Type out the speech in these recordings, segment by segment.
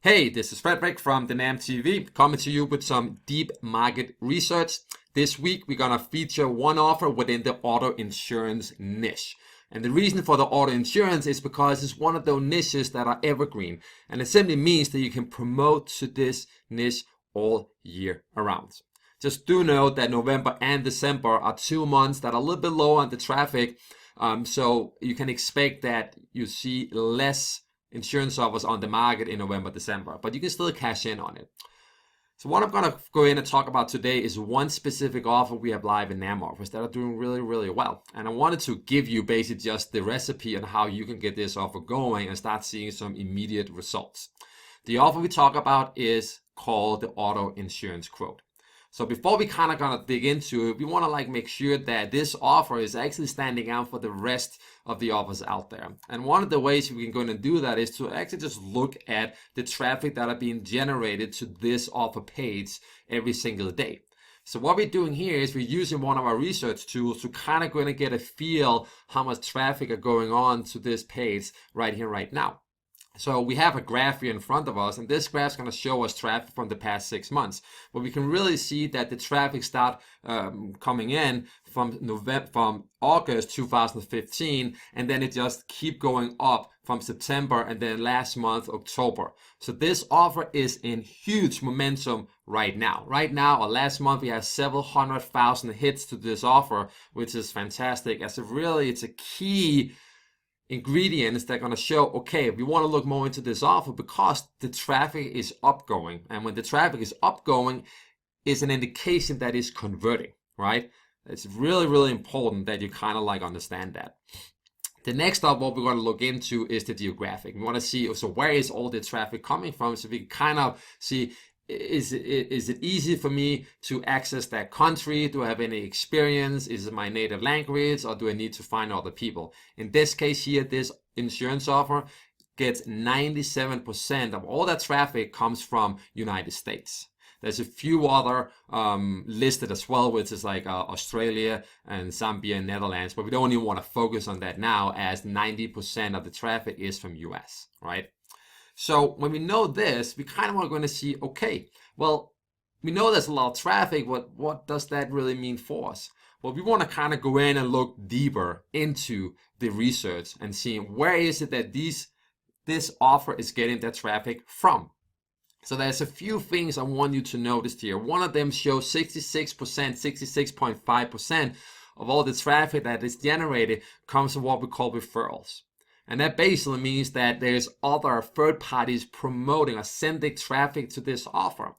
Hey, this is Frederick from Dynam TV, coming to you with some deep market research. This week, we're going to feature one offer within the auto insurance niche. And the reason for the auto insurance is because it's one of those niches that are evergreen. And it simply means that you can promote to this niche all year around. Just do note that November and December are 2 months that are a little bit low on the traffic. So you can expect that you see less insurance offers on the market in November, December, but you can still cash in on it. So what I'm going to go in and talk about today is one specific offer we have live in NAM offers that are doing really, really well. And I wanted to give you basically just the recipe on how you can get this offer going and start seeing some immediate results. The offer we talk about is called the auto insurance quote. So before we kind of gonna dig into it, we want to make sure that this offer is actually standing out for the rest of the offers out there. And one of the ways we can go and do that is to actually just look at the traffic that are being generated to this offer page every single day. So what we're doing here is we're using one of our research tools to kind of going to get a feel how much traffic are going on to this page right here, right now. So we have a graph here in front of us, and this graph is going to show us traffic from the past 6 months. But we can really see that the traffic start coming in from August 2015, and then it just keep going up from September, and then last month, October. So this offer is in huge momentum right now. Right now, or last month, we have several 100,000 hits to this offer, which is fantastic. As it's a key ingredients that are going to show, okay, we want to look more into this offer because the traffic is upgoing. And when the traffic is upgoing, it's an indication that it's converting, right? It's really, really important that you kind of understand that. The next up, what we're going to look into is the geographic. We want to see, so where is all the traffic coming from? So we can kind of see, is it easy for me to access that country? Do I have any experience? Is it my native language, or do I need to find other people? In this case here, this insurance offer gets 97% of all that traffic comes from United States. There's a few other listed as well, which is Australia and Zambia and Netherlands, but we don't even want to focus on that now, as 90% of the traffic is from US, right? So when we know this, we kind of are going to see, okay, well, we know there's a lot of traffic. What does that really mean for us? Well, we want to kind of go in and look deeper into the research and see where is it that this offer is getting that traffic from. So there's a few things I want you to notice here. One of them shows 66%, 66.5% of all the traffic that is generated comes from what we call referrals. And that basically means that there's other third parties promoting or sending traffic to this offer.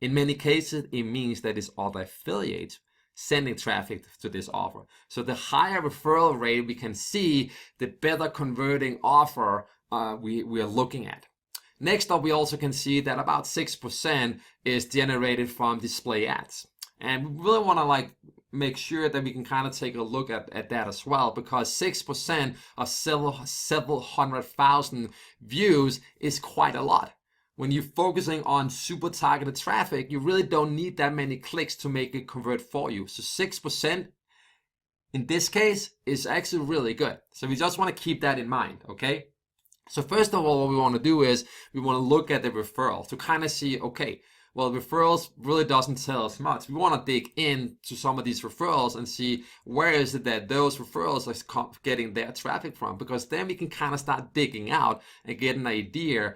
In many cases, it means that it's other affiliates sending traffic to this offer. So the higher referral rate we can see, the better converting offer we are looking at. Next up, we also can see that about 6% is generated from display ads. And we really want to make sure that we can kind of take a look at that as well, because 6% of several 100,000 views is quite a lot. When you're focusing on super targeted traffic, you really don't need that many clicks to make it convert for you. So 6% in this case is actually really good. So we just want to keep that in mind, okay? So first of all, what we want to do is we want to look at the referral to kind of see, okay, well, referrals really doesn't tell us much. We want to dig into some of these referrals and see where is it that those referrals are getting their traffic from, because then we can kind of start digging out and get an idea,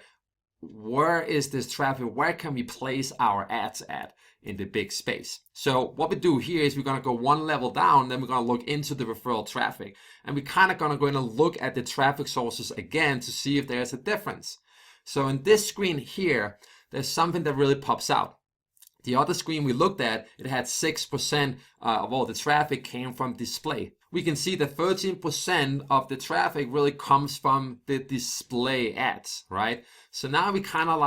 where is this traffic? Where can we place our ads at in the big space? So what we do here is we're going to go one level down, then we're going to look into the referral traffic. And we're kind of going to go in and look at the traffic sources again to see if there's a difference. So in this screen here, there's something that really pops out. The other screen we looked at, it had 6% of all the traffic came from display. We can see that 13% of the traffic really comes from the display ads, right? So now we kind of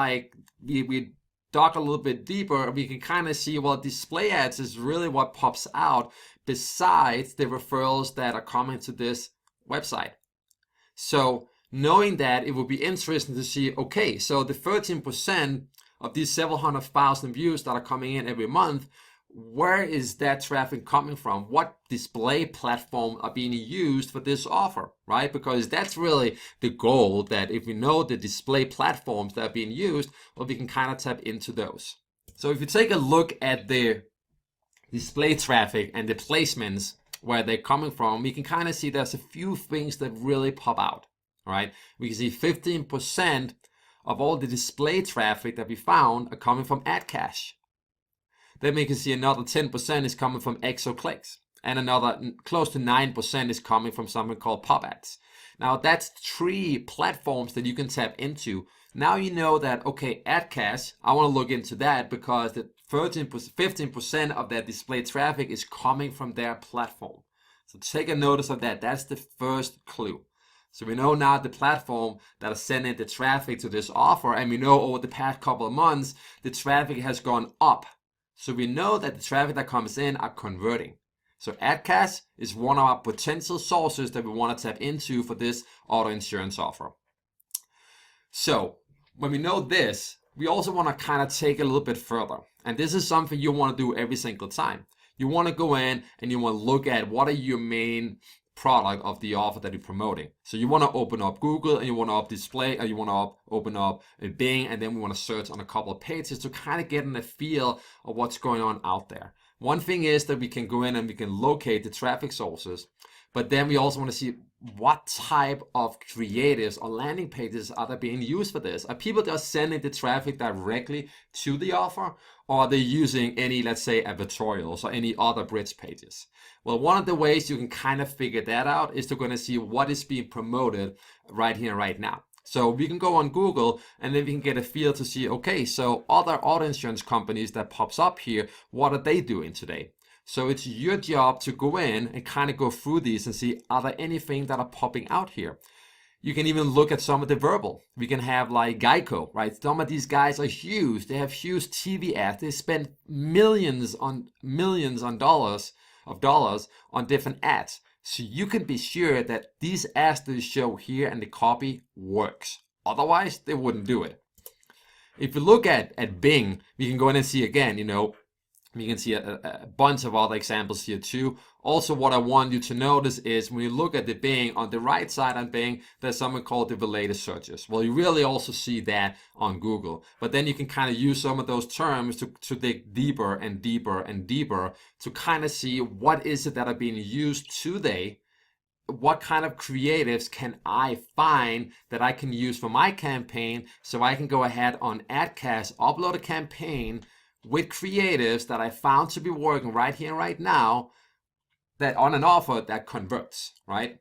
we dug a little bit deeper. We can kind of see, well, display ads is really what pops out besides the referrals that are coming to this website. So knowing that, it would be interesting to see, okay, so the 13% of these several 100,000 views that are coming in every month, where is that traffic coming from? What display platform are being used for this offer, right? Because that's really the goal, that if we know the display platforms that are being used, well, we can kind of tap into those. So if you take a look at the display traffic and the placements where they're coming from, we can kind of see there's a few things that really pop out, right? We can see 15% of all the display traffic that we found are coming from AdCache. Then we can see another 10% is coming from ExoClicks, and another close to 9% is coming from something called Pop Ads. Now that's 3 platforms that you can tap into. Now you know that, okay, AdCache, I want to look into that because the 15% of that display traffic is coming from their platform. So take a notice of that. That's the first clue. So we know now the platform that is sending the traffic to this offer, and we know over the past couple of months, the traffic has gone up. So we know that the traffic that comes in are converting. So AdCache is one of our potential sources that we want to tap into for this auto insurance offer. So when we know this, we also want to kind of take it a little bit further. And this is something you want to do every single time. You want to go in and you want to look at what are your main product of the offer that you're promoting. So you want to open up Google, and you want to up display, or you want to open up Bing, and then we want to search on a couple of pages to kind of get a feel of what's going on out there. One thing is that we can go in and we can locate the traffic sources, but then we also want to see what type of creatives or landing pages are they being used for this. Are people just sending the traffic directly to the offer, or are they using any, let's say, advertorials or any other bridge pages? Well, one of the ways you can kind of figure that out is to go and see what is being promoted right here, right now. So we can go on Google and then we can get a feel to see, okay, so other auto insurance companies that pops up here, what are they doing today? So it's your job to go in and kind of go through these and see, are there anything that are popping out here? You can even look at some of the verbal. We can have like Geico, right? Some of these guys are huge. They have huge TV ads. They spend millions on dollars on different ads. So you can be sure that these ads that show here and the copy works. Otherwise, they wouldn't do it. If you look at Bing, we can go in and see again, you can see a bunch of other examples here too. Also, what I want you to notice is when you look at the Bing, on the right side on Bing, there's something called the related searches. Well, you really also see that on Google. But then you can kind of use some of those terms to dig deeper and deeper and deeper to kind of see what is it that are being used today. What kind of creatives can I find that I can use for my campaign, so I can go ahead on AdCache, upload a campaign with creatives that I found to be working right here, right now, that on an offer that converts, right?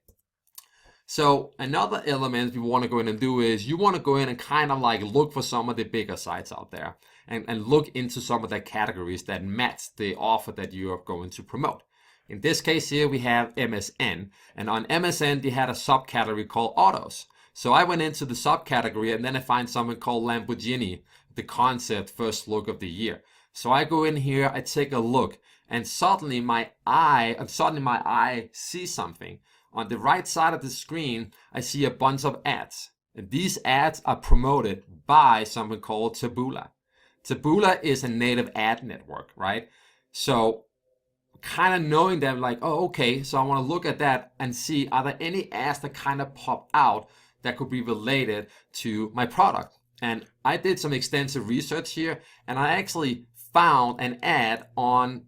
So another element we want to go in and do is you want to go in and kind of like look for some of the bigger sites out there and look into some of the categories that match the offer that you are going to promote. In this case here, we have MSN, and on MSN, they had a subcategory called autos. So I went into the subcategory and then I find something called Lamborghini, the concept first look of the year. So I go in here, I take a look, and suddenly my eye sees something. On the right side of the screen, I see a bunch of ads. And these ads are promoted by something called Taboola. Taboola is a native ad network, right? So kind of knowing them, like, oh, okay, so I want to look at that and see, are there any ads that kind of pop out that could be related to my product? And I did some extensive research here, and I actually found an ad on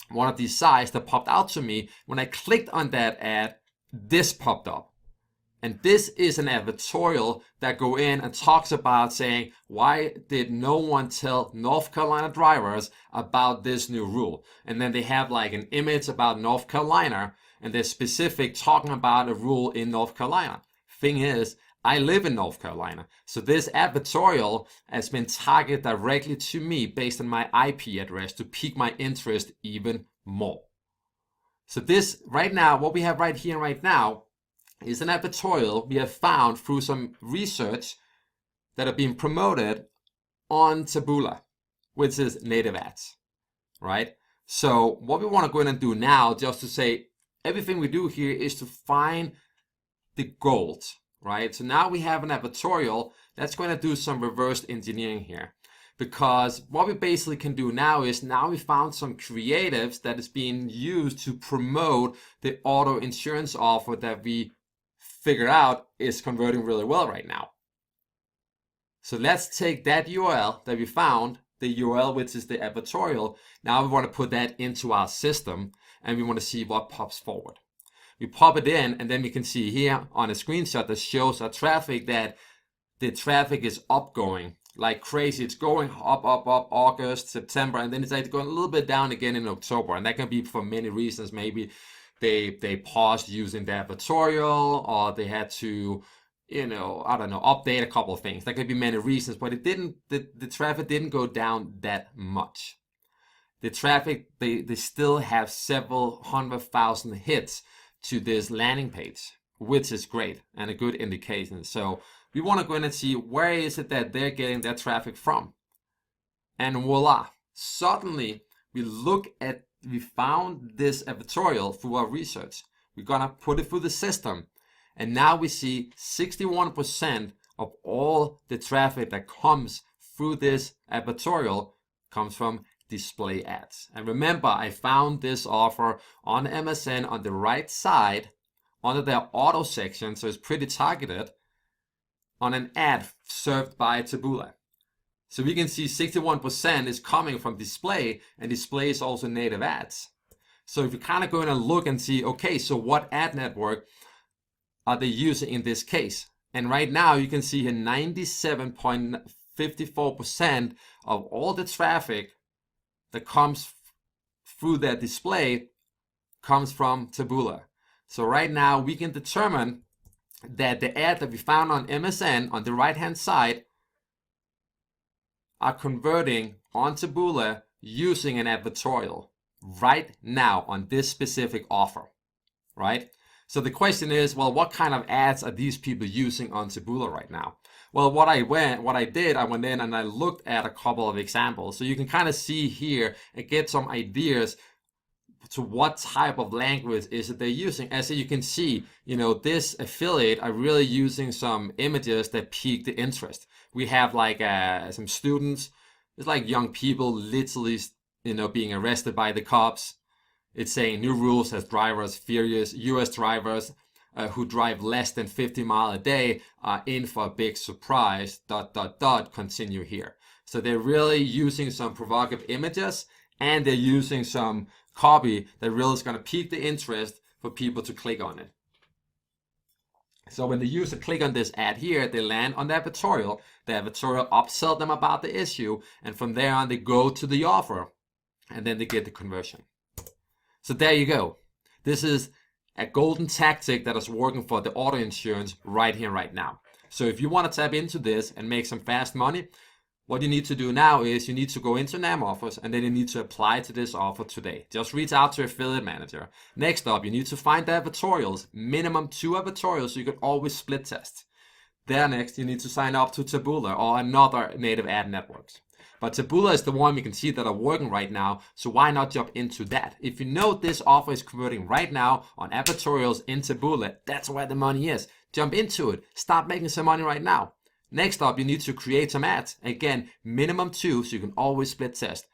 one of these sites that popped out to me. When I clicked on that ad, this popped up. And this is an advertorial that go in and talks about saying, why did no one tell North Carolina drivers about this new rule? And then they have like an image about North Carolina, and they're specific talking about a rule in North Carolina. Thing is, I live in North Carolina, so this advertorial has been targeted directly to me based on my IP address to pique my interest even more. So this right now, what we have right here right now, is an advertorial we have found through some research that are being promoted on Taboola, which is native ads, right? So what we want to go in and do now, just to say everything we do here is to find the gold, right? So now we have an advertorial that's going to do some reverse engineering here. because what we basically can do now is we found some creatives that is being used to promote the auto insurance offer that we figure out is converting really well right now. So let's take that URL that we found, the URL which is the advertorial. Now we want to put that into our system and we want to see what pops forward. We pop it in and then we can see here on a screenshot that shows our traffic that the traffic is upgoing like crazy. It's going up, August, September, and then it's like going a little bit down again in October. And that can be for many reasons. Maybe they paused using the advertorial, or they had to, I don't know, update a couple of things. There could be many reasons, but the traffic didn't go down that much. The traffic, they still have several 100,000 hits to this landing page, which is great and a good indication. So we want to go in and see where is it that they're getting their traffic from. And voila, suddenly we found this advertorial through our research. We're gonna put it through the system. And now we see 61% of all the traffic that comes through this advertorial comes from display ads. And remember, I found this offer on MSN on the right side under their auto section, so it's pretty targeted on an ad served by Taboola. So we can see 61% is coming from display, and display is also native ads. So if you kind of go in and look and see, okay, so what ad network are they using in this case? And right now you can see here 97.54% of all the traffic that comes through their display comes from Taboola. So right now we can determine that the ad that we found on MSN on the right hand side are converting on Taboola using an advertorial right now on this specific offer, right? So the question is, well, what kind of ads are these people using on Taboola right now? Well, what I did, I went in and I looked at a couple of examples. So you can kind of see here and get some ideas to what type of language is it they're using. As you can see, this affiliate are really using some images that pique the interest. We have like some students, it's like young people literally, being arrested by the cops. It's saying new rules as drivers, furious US drivers who drive less than 50 miles a day are in for a big surprise, ... continue here. So they're really using some provocative images, and they're using some copy that really is going to pique the interest for people to click on it. So when the user click on this ad here, they land on the advertorial. The advertorial upsells them about the issue, and from there on they go to the offer, and then they get the conversion. So there you go. This is a golden tactic that is working for the auto insurance right here, right now. So if you want to tap into this and make some fast money, what you need to do now is you need to go into NAM offers, and then you need to apply to this offer today. Just reach out to your affiliate manager. Next up, you need to find the advertorials, minimum 2 advertorials, so you can always split test. There next, you need to sign up to Taboola or another native ad networks. But Taboola is the one we can see that are working right now, so why not jump into that? If you know this offer is converting right now on advertorials in Taboola, that's where the money is. Jump into it. Start making some money right now. Next up, you need to create some ads. Again, minimum 2, so you can always split test.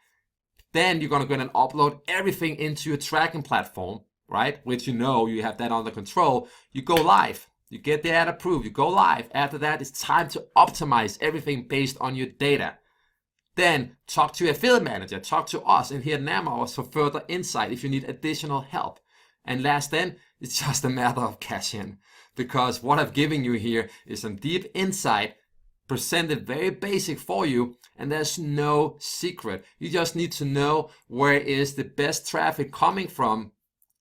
Then you're going to go ahead and upload everything into your tracking platform, right? Which you have that under control. You go live. You get the ad approved. You go live. After that, it's time to optimize everything based on your data. Then talk to your affiliate manager. Talk to us in here at NAM Hours for further insight if you need additional help. And last then, it's just a matter of cash in. Because what I've given you here is some deep insight presented very basic for you, and there's no secret. You just need to know where is the best traffic coming from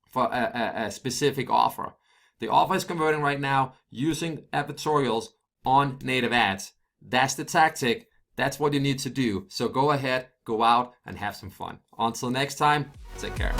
for a specific offer. The offer is converting right now using advertorials on native ads. That's the tactic. That's what you need to do. So go ahead, go out and have some fun. Until next time, take care.